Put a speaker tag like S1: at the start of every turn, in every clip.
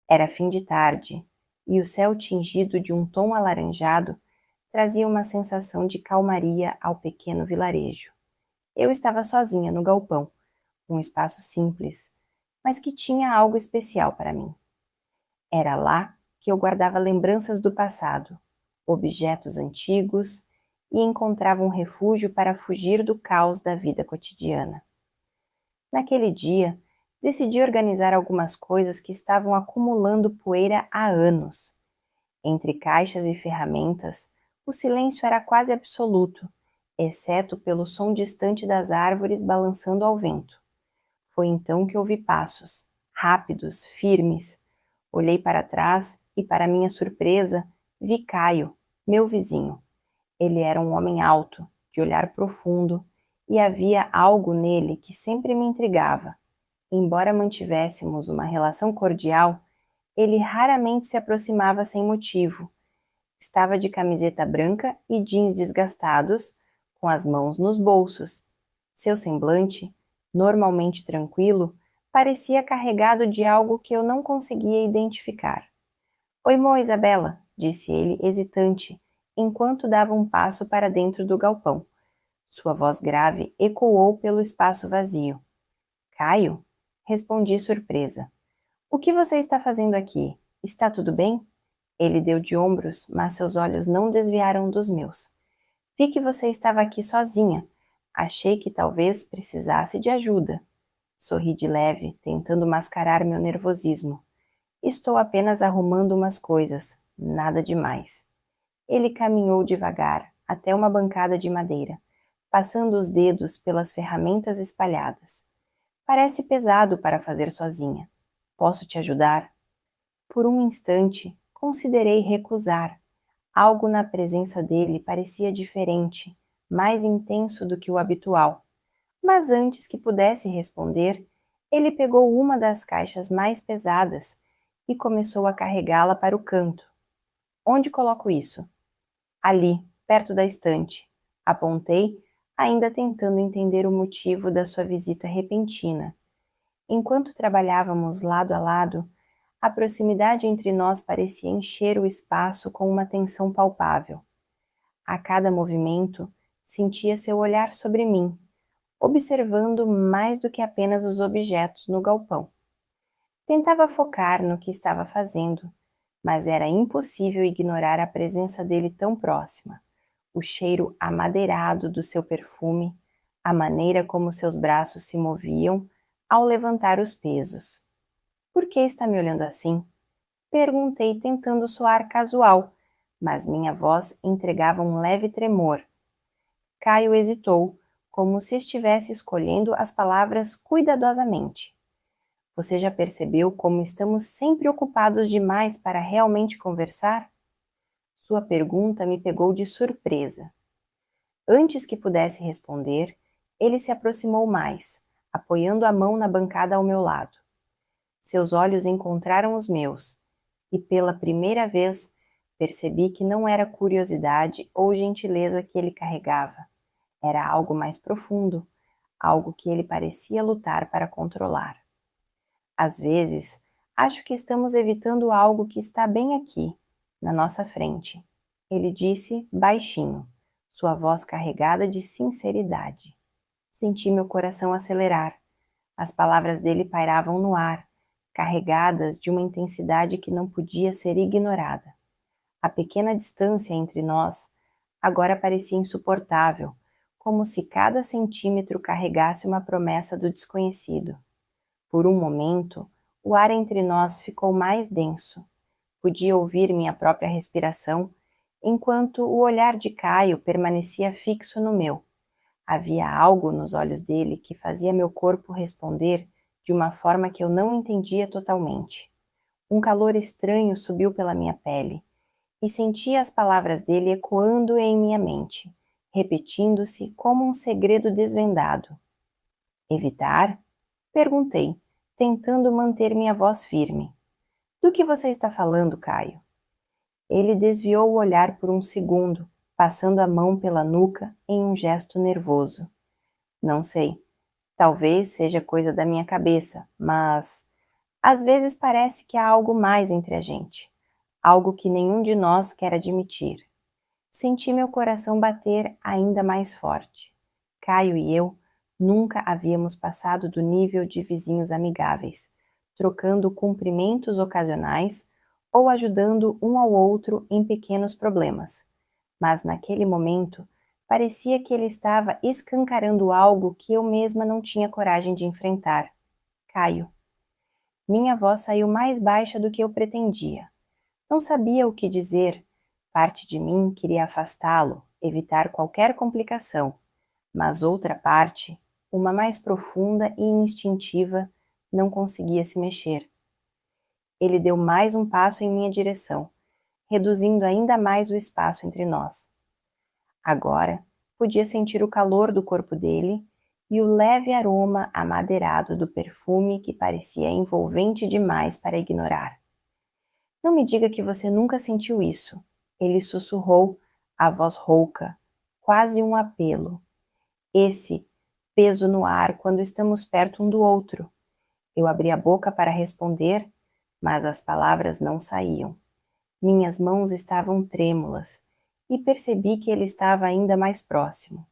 S1: Era fim de tarde, e o céu tingido de um tom alaranjado trazia uma sensação de calmaria ao pequeno vilarejo. Eu estava sozinha no galpão, um espaço simples, mas que tinha algo especial para mim. Era lá que eu guardava lembranças do passado, objetos antigos e encontrava um refúgio para fugir do caos da vida cotidiana. Naquele dia, decidi organizar algumas coisas que estavam acumulando poeira há anos. Entre caixas e ferramentas, o silêncio era quase absoluto, exceto pelo som distante das árvores balançando ao vento. Foi então que ouvi passos, rápidos, firmes. Olhei para trás e, para minha surpresa, vi Caio, meu vizinho. Ele era um homem alto, de olhar profundo, e havia algo nele que sempre me intrigava. Embora mantivéssemos uma relação cordial, ele raramente se aproximava sem motivo. Estava de camiseta branca e jeans desgastados, com as mãos nos bolsos. Seu semblante, normalmente tranquilo, parecia carregado de algo que eu não conseguia identificar. Oi, Mo, Isabela, disse ele, hesitante, enquanto dava um passo para dentro do galpão. Sua voz grave ecoou pelo espaço vazio. Caio? Respondi surpresa. O que você está fazendo aqui? Está tudo bem? Ele deu de ombros, mas seus olhos não desviaram dos meus. Vi que você estava aqui sozinha. Achei que talvez precisasse de ajuda. Sorri de leve, tentando mascarar meu nervosismo. Estou apenas arrumando umas coisas, nada demais. Ele caminhou devagar até uma bancada de madeira, passando os dedos pelas ferramentas espalhadas. Parece pesado para fazer sozinha. Posso te ajudar? Por um instante, considerei recusar. Algo na presença dele parecia diferente, mais intenso do que o habitual. Mas antes que pudesse responder, ele pegou uma das caixas mais pesadas e começou a carregá-la para o canto. Onde coloco isso? Ali, perto da estante. Apontei, ainda tentando entender o motivo da sua visita repentina. Enquanto trabalhávamos lado a lado, a proximidade entre nós parecia encher o espaço com uma tensão palpável. A cada movimento, sentia seu olhar sobre mim, observando mais do que apenas os objetos no galpão. Tentava focar no que estava fazendo, mas era impossível ignorar a presença dele tão próxima, o cheiro amadeirado do seu perfume, a maneira como seus braços se moviam ao levantar os pesos. Por que está me olhando assim? Perguntei tentando soar casual, mas minha voz entregava um leve tremor. Caio hesitou, como se estivesse escolhendo as palavras cuidadosamente. Você já percebeu como estamos sempre ocupados demais para realmente conversar? Sua pergunta me pegou de surpresa. Antes que pudesse responder, ele se aproximou mais, apoiando a mão na bancada ao meu lado. Seus olhos encontraram os meus, e pela primeira vez percebi que não era curiosidade ou gentileza que ele carregava. Era algo mais profundo, algo que ele parecia lutar para controlar. Às vezes, acho que estamos evitando algo que está bem aqui, na nossa frente. Ele disse baixinho, sua voz carregada de sinceridade. Senti meu coração acelerar. As palavras dele pairavam no ar, carregadas de uma intensidade que não podia ser ignorada. A pequena distância entre nós agora parecia insuportável, como se cada centímetro carregasse uma promessa do desconhecido. Por um momento, o ar entre nós ficou mais denso. Podia ouvir minha própria respiração, enquanto o olhar de Caio permanecia fixo no meu. Havia algo nos olhos dele que fazia meu corpo responder de uma forma que eu não entendia totalmente. Um calor estranho subiu pela minha pele, e senti as palavras dele ecoando em minha mente, repetindo-se como um segredo desvendado. Evitar? Perguntei, tentando manter minha voz firme. Do que você está falando, Caio? Ele desviou o olhar por um segundo, passando a mão pela nuca em um gesto nervoso. Não sei. Talvez seja coisa da minha cabeça, mas Às vezes parece que há algo mais entre a gente, algo que nenhum de nós quer admitir. Senti meu coração bater ainda mais forte. Caio e eu nunca havíamos passado do nível de vizinhos amigáveis, trocando cumprimentos ocasionais ou ajudando um ao outro em pequenos problemas. Mas naquele momento, parecia que ele estava escancarando algo que eu mesma não tinha coragem de enfrentar. Caio. Minha voz saiu mais baixa do que eu pretendia. Não sabia o que dizer. Parte de mim queria afastá-lo, evitar qualquer complicação, mas outra parte, uma mais profunda e instintiva, não conseguia se mexer. Ele deu mais um passo em minha direção, reduzindo ainda mais o espaço entre nós. Agora, podia sentir o calor do corpo dele e o leve aroma amadeirado do perfume que parecia envolvente demais para ignorar. Não me diga que você nunca sentiu isso, ele sussurrou, a voz rouca, quase um apelo. Esse peso no ar quando estamos perto um do outro. Eu abri a boca para responder, mas as palavras não saíam. Minhas mãos estavam trêmulas e percebi que ele estava ainda mais próximo.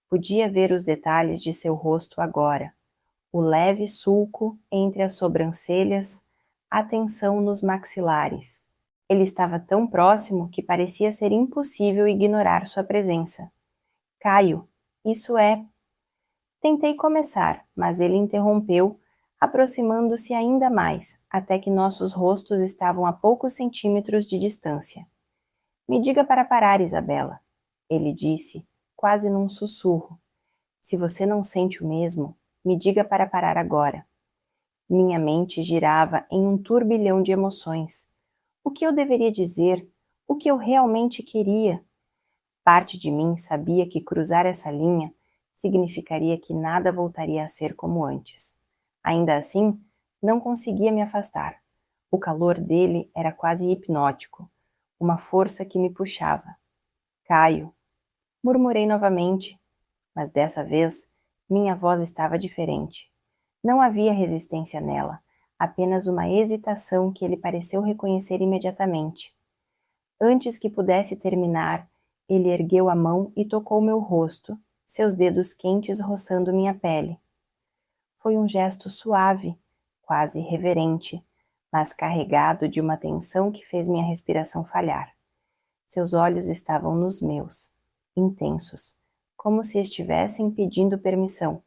S1: Podia ver os detalhes de seu rosto agora, o leve sulco entre as sobrancelhas, a tensão nos maxilares. Ele estava tão próximo que parecia ser impossível ignorar sua presença. Caio, isso é... Tentei começar, mas ele interrompeu, aproximando-se ainda mais, até que nossos rostos estavam a poucos centímetros de distância. Me diga para parar, Isabela, ele disse, quase num sussurro. Se você não sente o mesmo, me diga para parar agora. Minha mente girava em um turbilhão de emoções. O que eu deveria dizer? O que eu realmente queria? Parte de mim sabia que cruzar essa linha significaria que nada voltaria a ser como antes. Ainda assim, não conseguia me afastar. O calor dele era quase hipnótico, uma força que me puxava. Caio, murmurei novamente, mas dessa vez minha voz estava diferente. Não havia resistência nela, apenas uma hesitação que ele pareceu reconhecer imediatamente. Antes que pudesse terminar, ele ergueu a mão e tocou meu rosto, seus dedos quentes roçando minha pele. Foi um gesto suave, quase reverente, mas carregado de uma tensão que fez minha respiração falhar. Seus olhos estavam nos meus, intensos, como se estivessem pedindo permissão.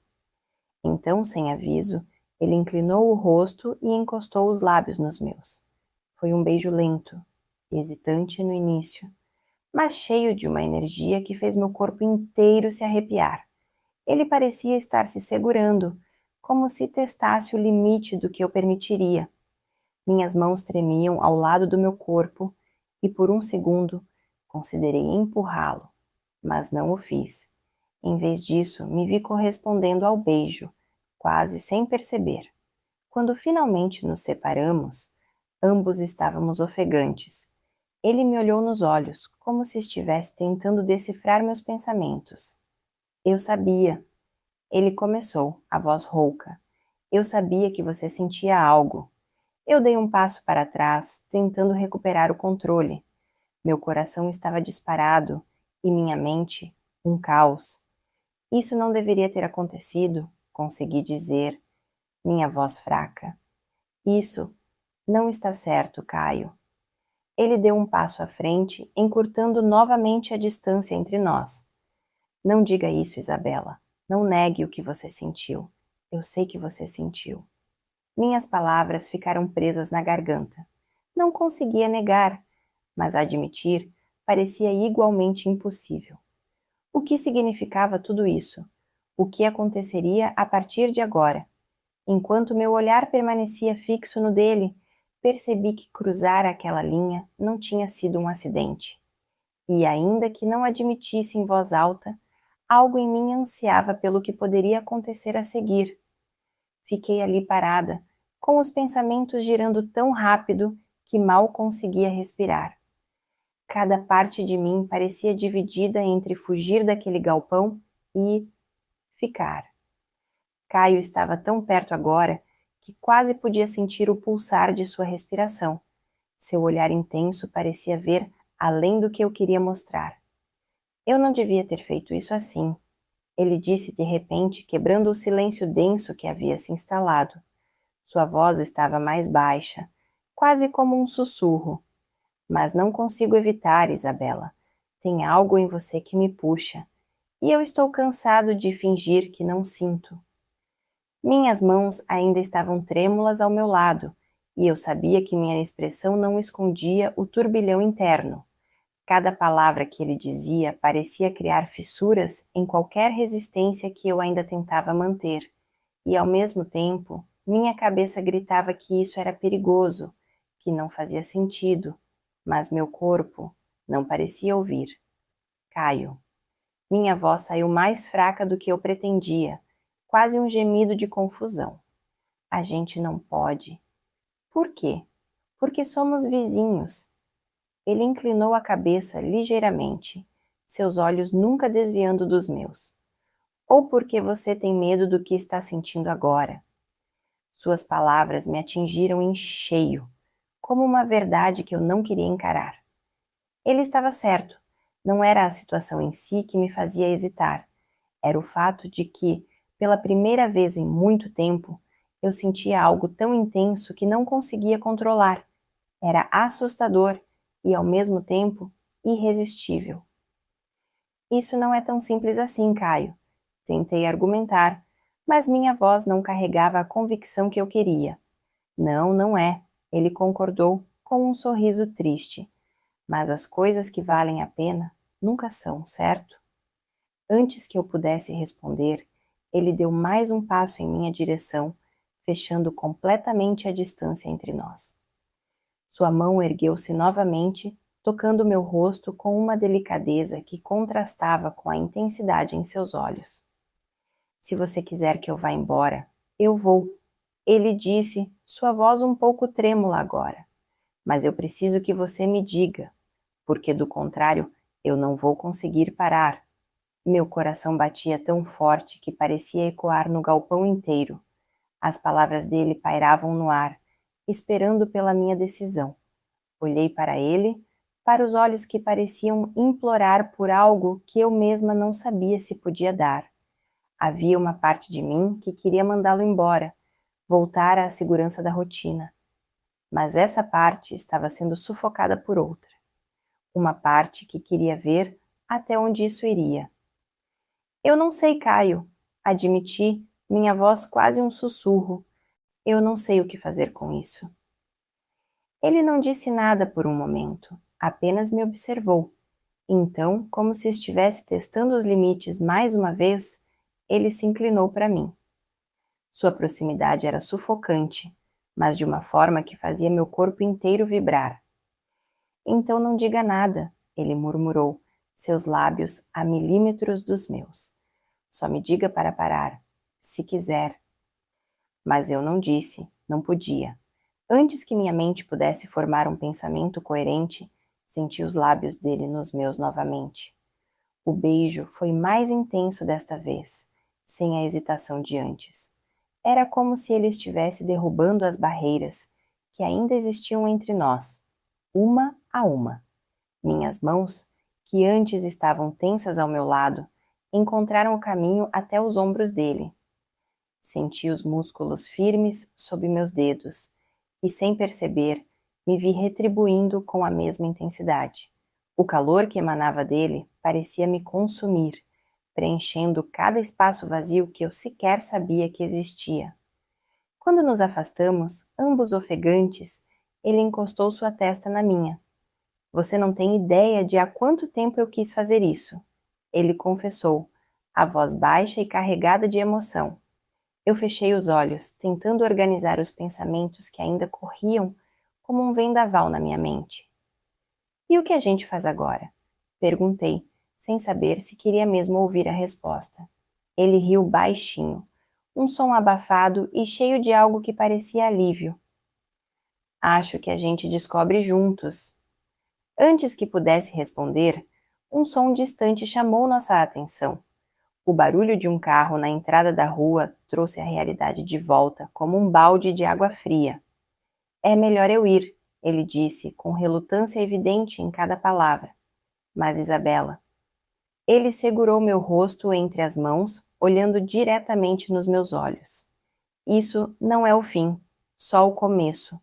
S1: Então, sem aviso, ele inclinou o rosto e encostou os lábios nos meus. Foi um beijo lento, hesitante no início, mas cheio de uma energia que fez meu corpo inteiro se arrepiar. Ele parecia estar se segurando, como se testasse o limite do que eu permitiria. Minhas mãos tremiam ao lado do meu corpo e, por um segundo, considerei empurrá-lo, mas não o fiz. Em vez disso, me vi correspondendo ao beijo, quase sem perceber. Quando finalmente nos separamos, ambos estávamos ofegantes. Ele me olhou nos olhos, como se estivesse tentando decifrar meus pensamentos. Eu sabia. Ele começou, a voz rouca. Eu sabia que você sentia algo. Eu dei um passo para trás, tentando recuperar o controle. Meu coração estava disparado e minha mente, um caos. Isso não deveria ter acontecido, consegui dizer, minha voz fraca. Isso não está certo, Caio. Ele deu um passo à frente, encurtando novamente a distância entre nós. Não diga isso, Isabela. Não negue o que você sentiu. Eu sei que você sentiu. Minhas palavras ficaram presas na garganta. Não conseguia negar, mas admitir parecia igualmente impossível. O que significava tudo isso? O que aconteceria a partir de agora? Enquanto meu olhar permanecia fixo no dele, percebi que cruzar aquela linha não tinha sido um acidente. E ainda que não admitisse em voz alta, algo em mim ansiava pelo que poderia acontecer a seguir. Fiquei ali parada, com os pensamentos girando tão rápido que mal conseguia respirar. Cada parte de mim parecia dividida entre fugir daquele galpão e ficar. Caio estava tão perto agora que quase podia sentir o pulsar de sua respiração. Seu olhar intenso parecia ver além do que eu queria mostrar. Eu não devia ter feito isso assim, ele disse de repente, quebrando o silêncio denso que havia se instalado. Sua voz estava mais baixa, quase como um sussurro. Mas não consigo evitar, Isabela. Tem algo em você que me puxa, e eu estou cansado de fingir que não sinto. Minhas mãos ainda estavam trêmulas ao meu lado, e eu sabia que minha expressão não escondia o turbilhão interno. Cada palavra que ele dizia parecia criar fissuras em qualquer resistência que eu ainda tentava manter, e ao mesmo tempo, minha cabeça gritava que isso era perigoso, que não fazia sentido, mas meu corpo não parecia ouvir. Caio. Minha voz saiu mais fraca do que eu pretendia, quase um gemido de confusão. A gente não pode. Por quê? Porque somos vizinhos. Ele inclinou a cabeça ligeiramente, seus olhos nunca desviando dos meus. Ou porque você tem medo do que está sentindo agora. Suas palavras me atingiram em cheio, como uma verdade que eu não queria encarar. Ele estava certo. Não era a situação em si que me fazia hesitar. Era o fato de que, pela primeira vez em muito tempo, eu sentia algo tão intenso que não conseguia controlar. Era assustador e, ao mesmo tempo, irresistível. Isso não é tão simples assim, Caio. Tentei argumentar, mas minha voz não carregava a convicção que eu queria. Não, não é. Ele concordou com um sorriso triste. Mas as coisas que valem a pena nunca são, certo? Antes que eu pudesse responder, ele deu mais um passo em minha direção, fechando completamente a distância entre nós. Sua mão ergueu-se novamente, tocando meu rosto com uma delicadeza que contrastava com a intensidade em seus olhos. Se você quiser que eu vá embora, eu vou, ele disse, sua voz um pouco trêmula agora. Mas eu preciso que você me diga, porque do contrário eu não vou conseguir parar. Meu coração batia tão forte que parecia ecoar no galpão inteiro. As palavras dele pairavam no ar, esperando pela minha decisão. Olhei para ele, para os olhos que pareciam implorar por algo que eu mesma não sabia se podia dar. Havia uma parte de mim que queria mandá-lo embora, voltar à segurança da rotina. Mas essa parte estava sendo sufocada por outra. Uma parte que queria ver até onde isso iria. Eu não sei, Caio, admiti, minha voz quase um sussurro. Eu não sei o que fazer com isso. Ele não disse nada por um momento, apenas me observou. Então, como se estivesse testando os limites mais uma vez, ele se inclinou para mim. Sua proximidade era sufocante, mas de uma forma que fazia meu corpo inteiro vibrar. Então não diga nada, ele murmurou, seus lábios a milímetros dos meus. Só me diga para parar, se quiser. Mas eu não disse, não podia. Antes que minha mente pudesse formar um pensamento coerente, senti os lábios dele nos meus novamente. O beijo foi mais intenso desta vez, sem a hesitação de antes. Era como se ele estivesse derrubando as barreiras que ainda existiam entre nós, uma a uma. Minhas mãos, que antes estavam tensas ao meu lado, encontraram o caminho até os ombros dele. Senti os músculos firmes sob meus dedos e, sem perceber, me vi retribuindo com a mesma intensidade. O calor que emanava dele parecia me consumir, preenchendo cada espaço vazio que eu sequer sabia que existia. Quando nos afastamos, ambos ofegantes, ele encostou sua testa na minha. Você não tem ideia de há quanto tempo eu quis fazer isso, ele confessou, a voz baixa e carregada de emoção. Eu fechei os olhos, tentando organizar os pensamentos que ainda corriam como um vendaval na minha mente. E o que a gente faz agora? Perguntei, sem saber se queria mesmo ouvir a resposta. Ele riu baixinho, um som abafado e cheio de algo que parecia alívio. Acho que a gente descobre juntos. Antes que pudesse responder, um som distante chamou nossa atenção. O barulho de um carro na entrada da rua trouxe a realidade de volta como um balde de água fria. É melhor eu ir, ele disse, com relutância evidente em cada palavra. Mas Isabela... Ele segurou meu rosto entre as mãos, olhando diretamente nos meus olhos. Isso não é o fim, só o começo.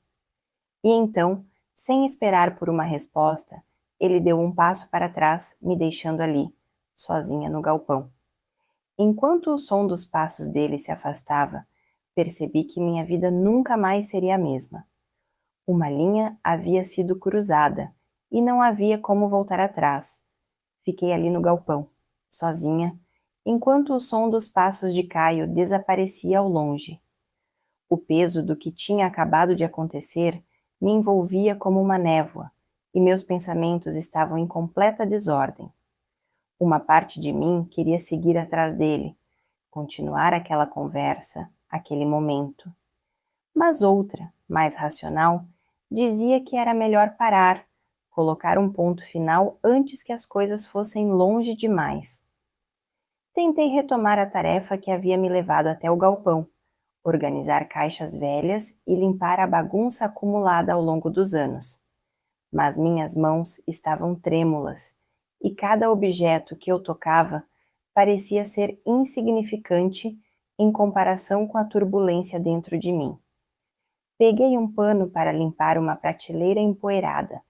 S1: E então, sem esperar por uma resposta, ele deu um passo para trás, me deixando ali, sozinha no galpão. Enquanto o som dos passos dele se afastava, percebi que minha vida nunca mais seria a mesma. Uma linha havia sido cruzada e não havia como voltar atrás. Fiquei ali no galpão, sozinha, enquanto o som dos passos de Caio desaparecia ao longe. O peso do que tinha acabado de acontecer me envolvia como uma névoa, e meus pensamentos estavam em completa desordem. Uma parte de mim queria seguir atrás dele, continuar aquela conversa, aquele momento. Mas outra, mais racional, dizia que era melhor parar, colocar um ponto final antes que as coisas fossem longe demais. Tentei retomar a tarefa que havia me levado até o galpão, organizar caixas velhas e limpar a bagunça acumulada ao longo dos anos. Mas minhas mãos estavam trêmulas e cada objeto que eu tocava parecia ser insignificante em comparação com a turbulência dentro de mim. Peguei um pano para limpar uma prateleira empoeirada,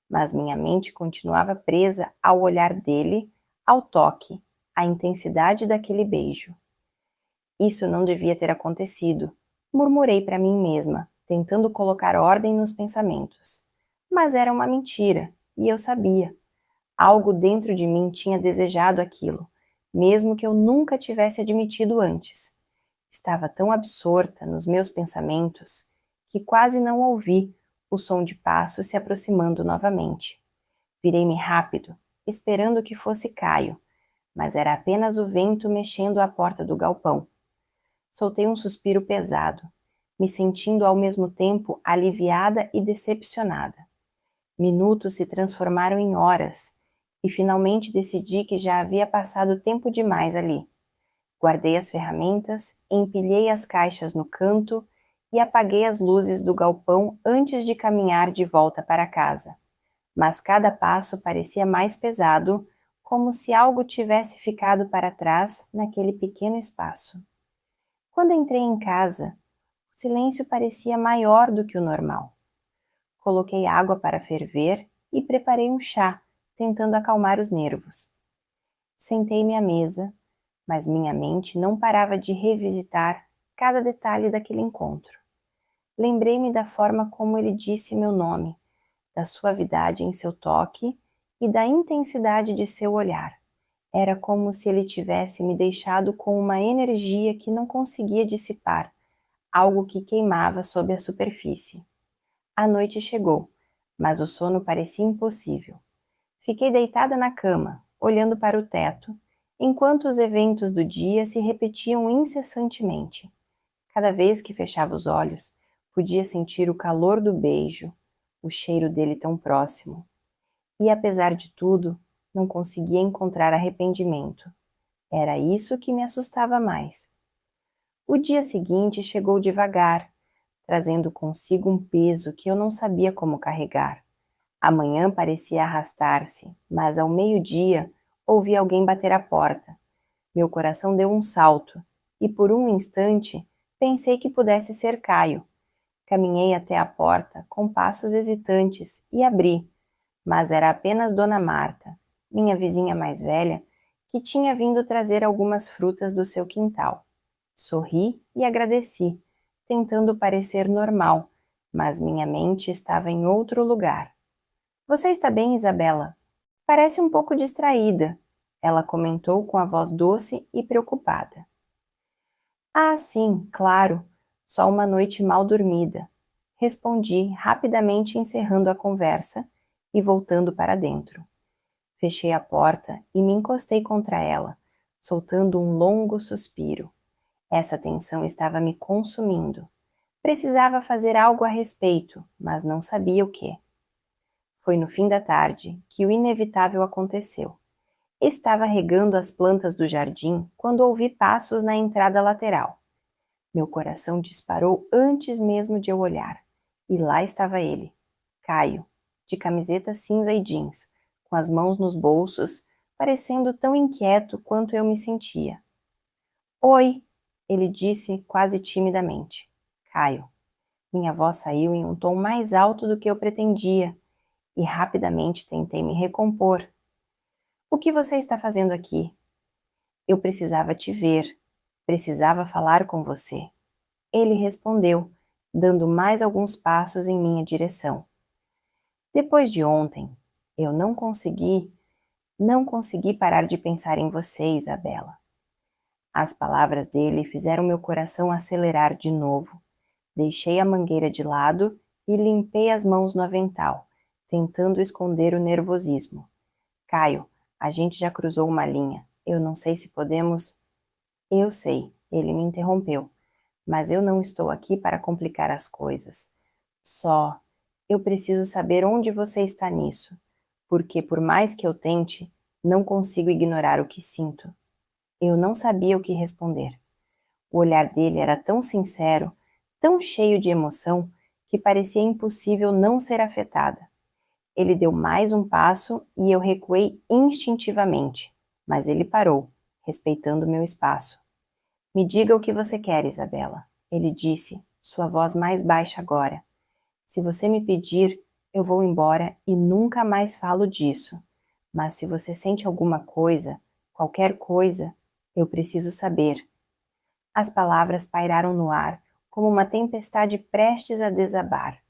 S1: mas minha mente continuava presa ao olhar dele, ao toque, à intensidade daquele beijo. Isso não devia ter acontecido, murmurei para mim mesma, tentando colocar ordem nos pensamentos. Mas era uma mentira, e eu sabia. Algo dentro de mim tinha desejado aquilo, mesmo que eu nunca tivesse admitido antes. Estava tão absorta nos meus pensamentos que quase não ouvi o som de passos se aproximando novamente. Virei-me rápido, esperando que fosse Caio, mas era apenas o vento mexendo à porta do galpão. Soltei um suspiro pesado, me sentindo ao mesmo tempo aliviada e decepcionada. Minutos se transformaram em horas, e finalmente decidi que já havia passado tempo demais ali. Guardei as ferramentas, empilhei as caixas no canto e apaguei as luzes do galpão antes de caminhar de volta para casa. Mas cada passo parecia mais pesado, como se algo tivesse ficado para trás naquele pequeno espaço. Quando entrei em casa, o silêncio parecia maior do que o normal. Coloquei água para ferver e preparei um chá, tentando acalmar os nervos. Sentei-me à mesa, mas minha mente não parava de revisitar cada detalhe daquele encontro. Lembrei-me da forma como ele disse meu nome, da suavidade em seu toque e da intensidade de seu olhar. Era como se ele tivesse me deixado com uma energia que não conseguia dissipar, algo que queimava sob a superfície. A noite chegou, mas o sono parecia impossível. Fiquei deitada na cama, olhando para o teto, enquanto os eventos do dia se repetiam incessantemente. Cada vez que fechava os olhos, podia sentir o calor do beijo, o cheiro dele tão próximo. E apesar de tudo, não conseguia encontrar arrependimento. Era isso que me assustava mais. O dia seguinte chegou devagar, trazendo consigo um peso que eu não sabia como carregar. A manhã parecia arrastar-se, mas ao meio-dia ouvi alguém bater à porta. Meu coração deu um salto, e por um instante pensei que pudesse ser Caio. Caminhei até a porta com passos hesitantes e abri, mas era apenas Dona Marta, minha vizinha mais velha, que tinha vindo trazer algumas frutas do seu quintal. Sorri e agradeci, tentando parecer normal, mas minha mente estava em outro lugar. Você está bem, Isabela? Parece um pouco distraída, ela comentou com a voz doce e preocupada. Ah, sim, claro, só uma noite mal dormida. Respondi, rapidamente encerrando a conversa e voltando para dentro. Fechei a porta e me encostei contra ela, soltando um longo suspiro. Essa tensão estava me consumindo. Precisava fazer algo a respeito, mas não sabia o quê. Foi no fim da tarde que o inevitável aconteceu. Estava regando as plantas do jardim quando ouvi passos na entrada lateral. Meu coração disparou antes mesmo de eu olhar. E lá estava ele, Caio, de camiseta cinza e jeans, com as mãos nos bolsos, parecendo tão inquieto quanto eu me sentia. Oi, ele disse quase timidamente. Caio. Minha voz saiu em um tom mais alto do que eu pretendia, e rapidamente tentei me recompor. O que você está fazendo aqui? Eu precisava te ver. Precisava falar com você. Ele respondeu, dando mais alguns passos em minha direção. Depois de ontem, eu não consegui parar de pensar em você, Isabela. As palavras dele fizeram meu coração acelerar de novo. Deixei a mangueira de lado e limpei as mãos no avental, tentando esconder o nervosismo. Caio, a gente já cruzou uma linha. Eu não sei se podemos... Eu sei, ele me interrompeu. Mas eu não estou aqui para complicar as coisas. Só, eu preciso saber onde você está nisso, porque por mais que eu tente, não consigo ignorar o que sinto. Eu não sabia o que responder. O olhar dele era tão sincero, tão cheio de emoção, que parecia impossível não ser afetada. Ele deu mais um passo e eu recuei instintivamente, mas ele parou, respeitando meu espaço. Me diga o que você quer, Isabela, ele disse, sua voz mais baixa agora. Se você me pedir, eu vou embora e nunca mais falo disso. Mas se você sente alguma coisa, qualquer coisa, eu preciso saber. As palavras pairaram no ar, como uma tempestade prestes a desabar.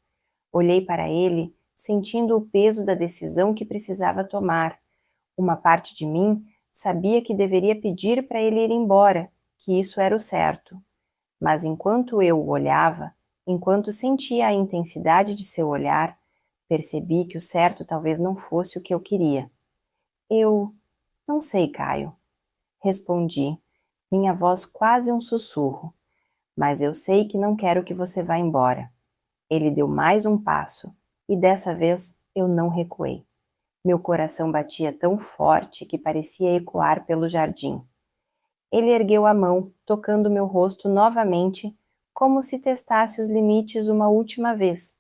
S1: Olhei para ele, sentindo o peso da decisão que precisava tomar. Uma parte de mim sabia que deveria pedir para ele ir embora, que isso era o certo. Mas enquanto eu o olhava, enquanto sentia a intensidade de seu olhar, percebi que o certo talvez não fosse o que eu queria. Eu não sei, Caio, respondi, minha voz quase um sussurro, mas eu sei que não quero que você vá embora. Ele deu mais um passo, e dessa vez eu não recuei. Meu coração batia tão forte que parecia ecoar pelo jardim. Ele ergueu a mão, tocando meu rosto novamente, como se testasse os limites uma última vez.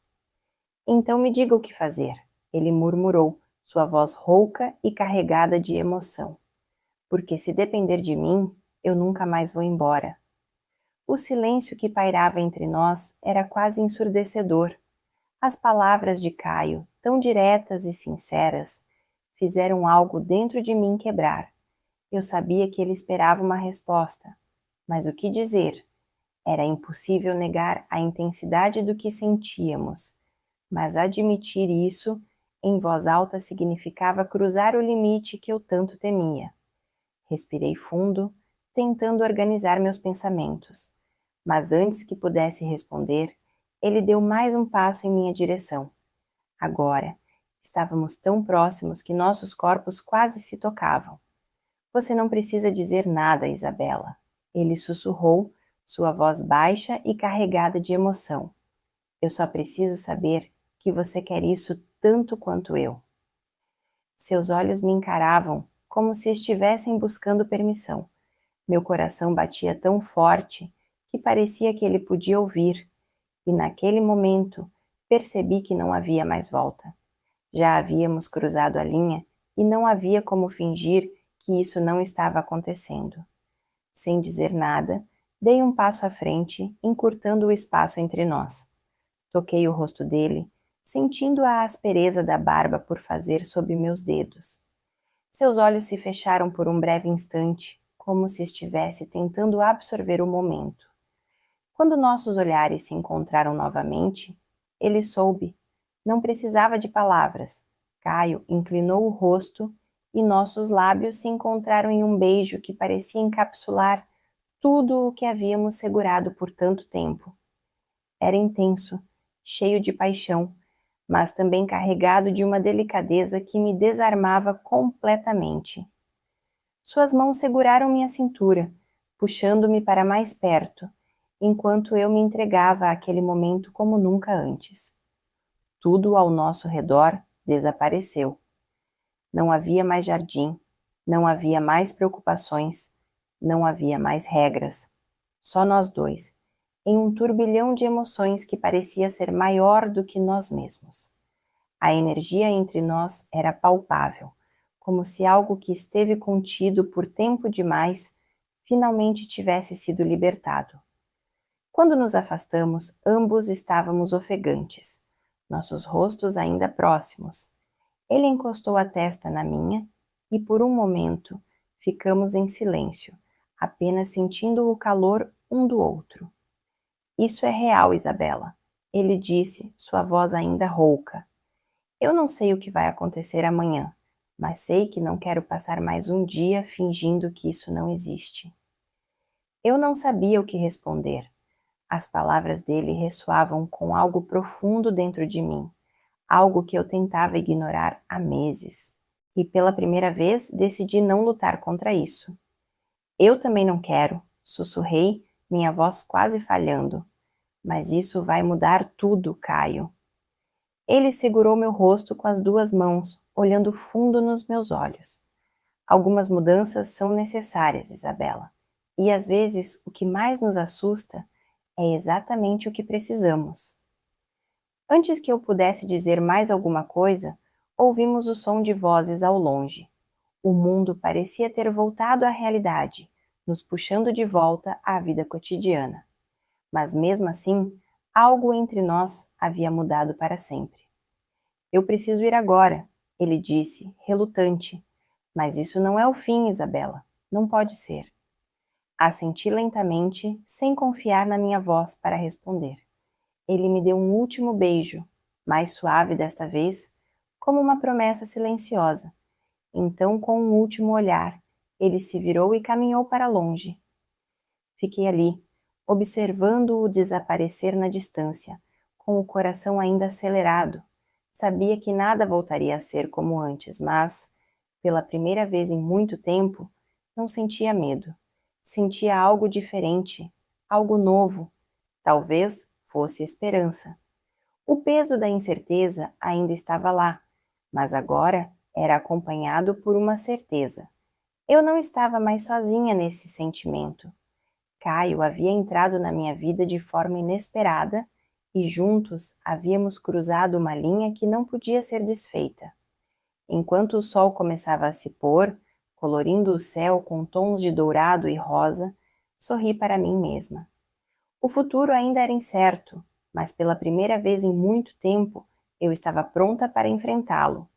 S1: Então me diga o que fazer, ele murmurou, sua voz rouca e carregada de emoção. Porque se depender de mim, eu nunca mais vou embora. O silêncio que pairava entre nós era quase ensurdecedor. As palavras de Caio, tão diretas e sinceras, fizeram algo dentro de mim quebrar. Eu sabia que ele esperava uma resposta, mas o que dizer? Era impossível negar a intensidade do que sentíamos, mas admitir isso em voz alta significava cruzar o limite que eu tanto temia. Respirei fundo, tentando organizar meus pensamentos, mas antes que pudesse responder, ele deu mais um passo em minha direção. Agora, estávamos tão próximos que nossos corpos quase se tocavam. Você não precisa dizer nada, Isabela. Ele sussurrou, sua voz baixa e carregada de emoção. Eu só preciso saber que você quer isso tanto quanto eu. Seus olhos me encaravam como se estivessem buscando permissão. Meu coração batia tão forte que parecia que ele podia ouvir, e naquele momento percebi que não havia mais volta. Já havíamos cruzado a linha e não havia como fingir que isso não estava acontecendo. Sem dizer nada, dei um passo à frente, encurtando o espaço entre nós. Toquei o rosto dele, sentindo a aspereza da barba por fazer sob meus dedos. Seus olhos se fecharam por um breve instante, como se estivesse tentando absorver o momento. Quando nossos olhares se encontraram novamente, ele soube. Não precisava de palavras. Caio inclinou o rosto e nossos lábios se encontraram em um beijo que parecia encapsular tudo o que havíamos segurado por tanto tempo. Era intenso, cheio de paixão, mas também carregado de uma delicadeza que me desarmava completamente. Suas mãos seguraram minha cintura, puxando-me para mais perto, enquanto eu me entregava àquele momento como nunca antes. Tudo ao nosso redor desapareceu. Não havia mais jardim, não havia mais preocupações, não havia mais regras. Só nós dois, em um turbilhão de emoções que parecia ser maior do que nós mesmos. A energia entre nós era palpável, como se algo que esteve contido por tempo demais finalmente tivesse sido libertado. Quando nos afastamos, ambos estávamos ofegantes, nossos rostos ainda próximos. Ele encostou a testa na minha e, por um momento, ficamos em silêncio, apenas sentindo o calor um do outro. Isso é real, Isabela, ele disse, sua voz ainda rouca. Eu não sei o que vai acontecer amanhã, mas sei que não quero passar mais um dia fingindo que isso não existe. Eu não sabia o que responder. As palavras dele ressoavam com algo profundo dentro de mim, algo que eu tentava ignorar há meses. E pela primeira vez decidi não lutar contra isso. Eu também não quero, sussurrei, minha voz quase falhando. Mas isso vai mudar tudo, Caio. Ele segurou meu rosto com as duas mãos, olhando fundo nos meus olhos. Algumas mudanças são necessárias, Isabela. E às vezes o que mais nos assusta é exatamente o que precisamos. Antes que eu pudesse dizer mais alguma coisa, ouvimos o som de vozes ao longe. O mundo parecia ter voltado à realidade, nos puxando de volta à vida cotidiana. Mas mesmo assim, algo entre nós havia mudado para sempre. Eu preciso ir agora, ele disse, relutante. Mas isso não é o fim, Isabela. Não pode ser. Assenti lentamente, sem confiar na minha voz para responder. Ele me deu um último beijo, mais suave desta vez, como uma promessa silenciosa. Então, com um último olhar, ele se virou e caminhou para longe. Fiquei ali, observando-o desaparecer na distância, com o coração ainda acelerado. Sabia que nada voltaria a ser como antes, mas, pela primeira vez em muito tempo, não sentia medo. Sentia algo diferente, algo novo. Talvez fosse esperança. O peso da incerteza ainda estava lá, mas agora era acompanhado por uma certeza. Eu não estava mais sozinha nesse sentimento. Caio havia entrado na minha vida de forma inesperada e juntos havíamos cruzado uma linha que não podia ser desfeita. Enquanto o sol começava a se pôr, colorindo o céu com tons de dourado e rosa, sorri para mim mesma. O futuro ainda era incerto, mas pela primeira vez em muito tempo eu estava pronta para enfrentá-lo.